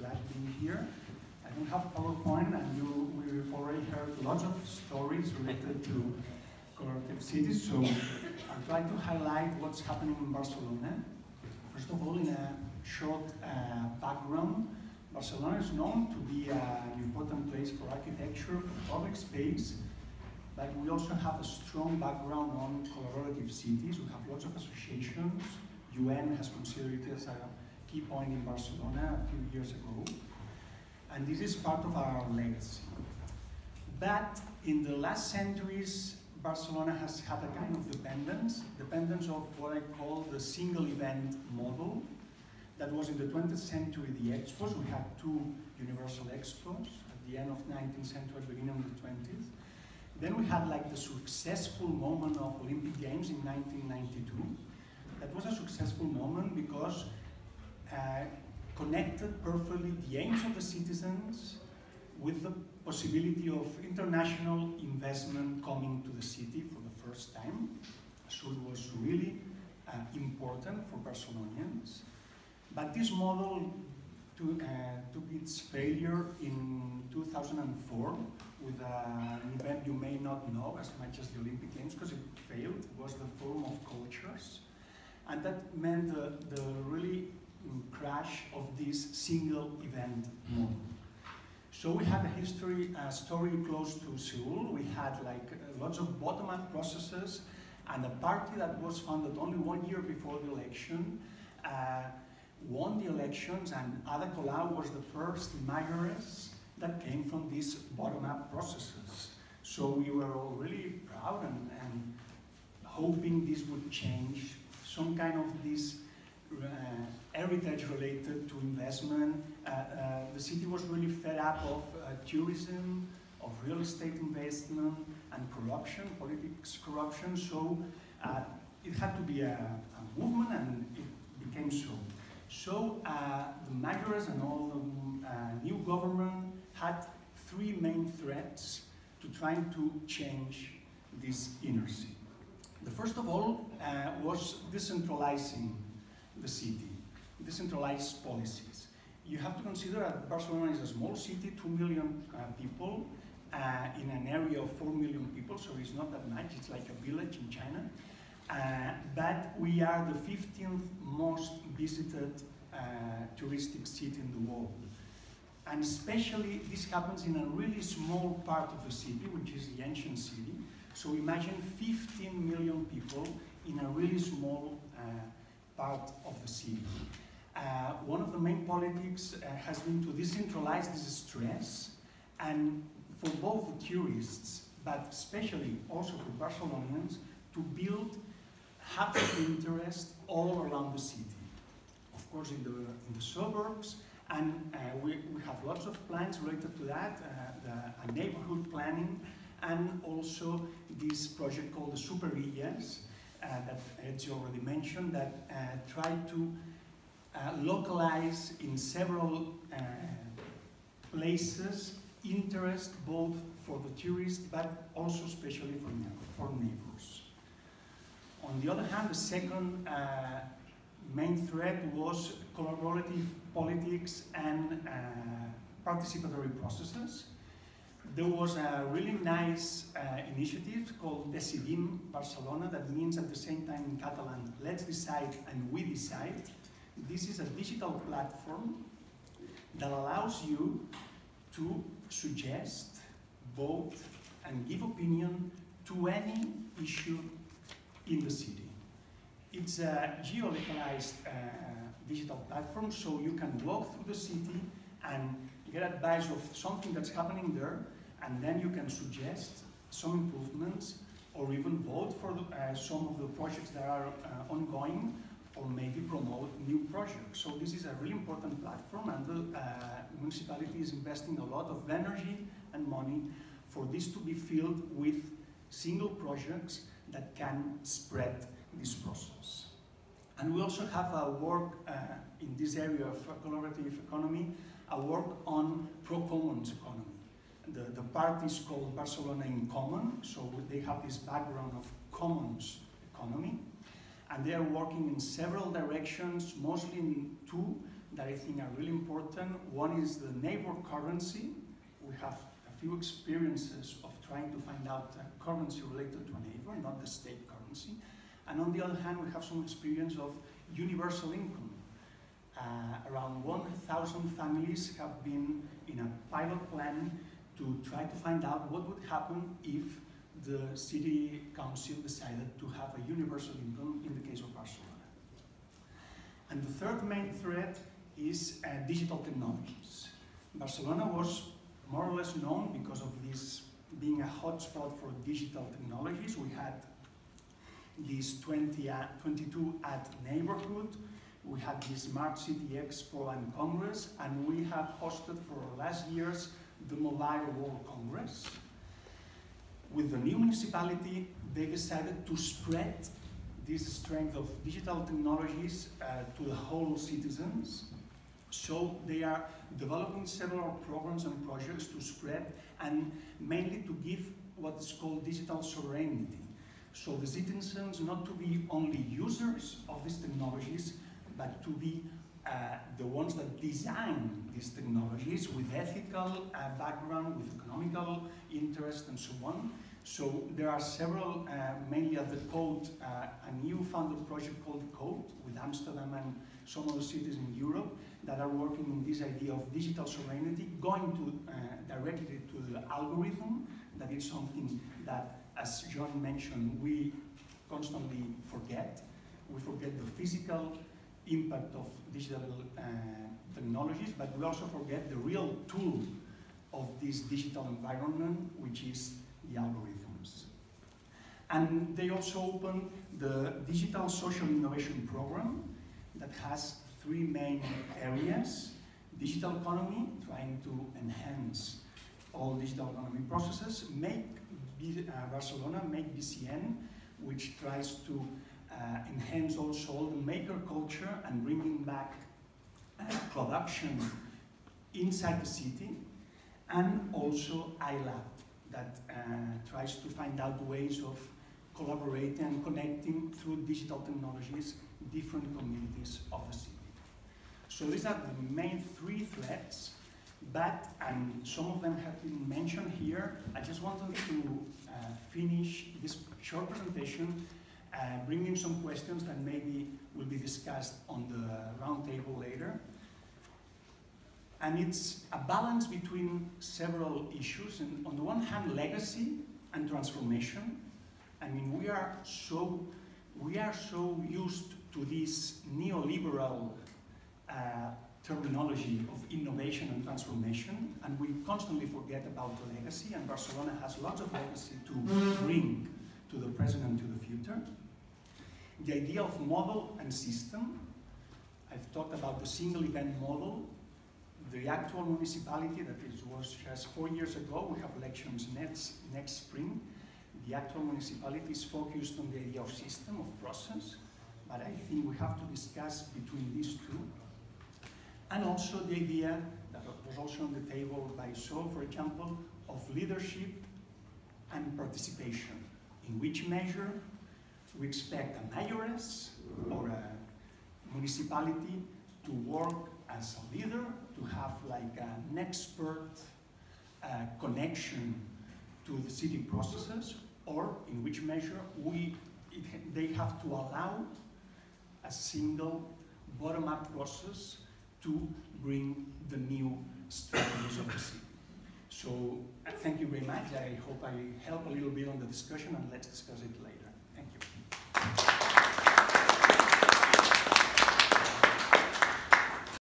glad being here. I don't have PowerPoint, and we've already heard lots of stories related to collaborative cities, so I'll try to highlight what's happening in Barcelona. First of all, in a short background, Barcelona is known to be an important place for architecture, for public space, but we also have a strong background on collaborative cities. We have lots of associations. UN has considered it as a key point in Barcelona a few years ago. And this is part of our legacy. But in the last centuries, Barcelona has had a kind of dependence of what I call the single event model. That was in the 20th century, the expos. We had two universal expos at the end of 19th century, beginning of the 20th. Then we had like the successful moment of Olympic Games in 1992. That was a successful moment because connected perfectly the aims of the citizens with the possibility of international investment coming to the city for the first time. So it was really important for Barcelonians. But this model took its failure in 2004 with an event you may not know as much as the Olympic Games, because it failed. It was the Forum of Cultures. And that meant the really crash of this single event model. So we had a story close to Seoul. We had like lots of bottom-up processes, and a party that was founded only 1 year before the election won the elections, and Ada Colau was the first mayoress that came from these bottom-up processes. So we were all really proud and hoping this would change some kind of this heritage related to investment. The city was really fed up of tourism, of real estate investment, and corruption, politics corruption. So it had to be a movement, and it became so. So the mayors and all the new government had three main threats to trying to change this inertia. The first of all was decentralizing the city, decentralized policies. You have to consider that Barcelona is a small city, 2 million people, in an area of 4 million people, so it's not that much, it's like a village in China. But we are the 15th most visited touristic city in the world. And especially this happens in a really small part of the city, which is the ancient city. So imagine 15 million people in a really small part of the city. One of the main politics has been to decentralize this stress, and for both the tourists, but especially also for Barcelonians, to build hubs of interest all around the city. Of course, in the suburbs, and we have lots of plans related to that, the neighborhood planning, and also this project called the Super Villas, that Ezio already mentioned, that try to localize in several places interest both for the tourists, but also especially for neighbors. On the other hand, the second main threat was collaborative politics and participatory processes. There was a really nice initiative called Decidim Barcelona, that means at the same time in Catalan, let's decide and we decide. This is a digital platform that allows you to suggest, vote, and give opinion to any issue in the city. It's a geolocalized digital platform, so you can walk through the city and get advice of something that's happening there, and then you can suggest some improvements or even vote for some of the projects that are ongoing, or maybe promote new projects. So this is a really important platform, and the municipality is investing a lot of energy and money for this to be filled with single projects that can spread this process. And we also have a work in this area of collaborative economy, a work on pro-commons economy. The part is called Barcelona in Common, so they have this background of commons economy, and they are working in several directions, mostly in two. that I think are really important. One is the neighbor currency. We have a few experiences of trying to find out a currency related to a neighbor, not the state currency. And on the other hand, we have some experience of universal income. Around 1,000 families have been in a pilot plan to try to find out what would happen if the city council decided to have a universal income in the case of Barcelona. And the third main threat is digital technologies. Barcelona was more or less known because of this being a hotspot for digital technologies. We had this 22 at neighborhood, we had the Smart City Expo and Congress, and we have hosted for last years the Mobile World Congress. With the new municipality, they decided to spread this strength of digital technologies to the whole citizens. So they are developing several programs and projects to spread and mainly to give what is called digital sovereignty. So the citizens not to be only users of these technologies, but to be the ones that design these technologies with ethical background, with economical interest and so on. So there are several, mainly at the Code, a new funded project called Code with Amsterdam and some other cities in Europe that are working on this idea of digital sovereignty, going to directly to the algorithm. That is something that, as John mentioned, we constantly forget. We forget the physical impact of digital technologies, but we also forget the real tool of this digital environment, which is the algorithms. And they also opened the Digital Social Innovation Program that has three main areas. Digital economy, trying to enhance all digital economy processes. Barcelona, Make BCN, which tries to enhance also all the maker culture and bringing back production inside the city. And also iLab, that tries to find out ways of collaborating and connecting through digital technologies different communities of the city. So these are the main three threats, but, and some of them have been mentioned here, I just wanted to finish this short presentation bringing some questions that maybe will be discussed on the roundtable later. And it's a balance between several issues. And on the one hand, legacy and transformation. I mean, we are so used to this neoliberal terminology of innovation and transformation, and we constantly forget about the legacy, and Barcelona has lots of legacy to bring to the present and to the future. The idea of model and system. I've talked about the single event model. The actual municipality that was just 4 years ago, we have elections next spring. The actual municipality is focused on the idea of system, of process, but I think we have to discuss between these two. And also the idea that was also on the table by So, for example, of leadership and participation. In which measure we expect a mayoress or a municipality to work as a leader, to have like an expert connection to the city processes, or in which measure they have to allow a single bottom-up process to bring the new strategies of the city. So thank you very much. I hope I help a little bit on the discussion, and let's discuss it later. Thank you.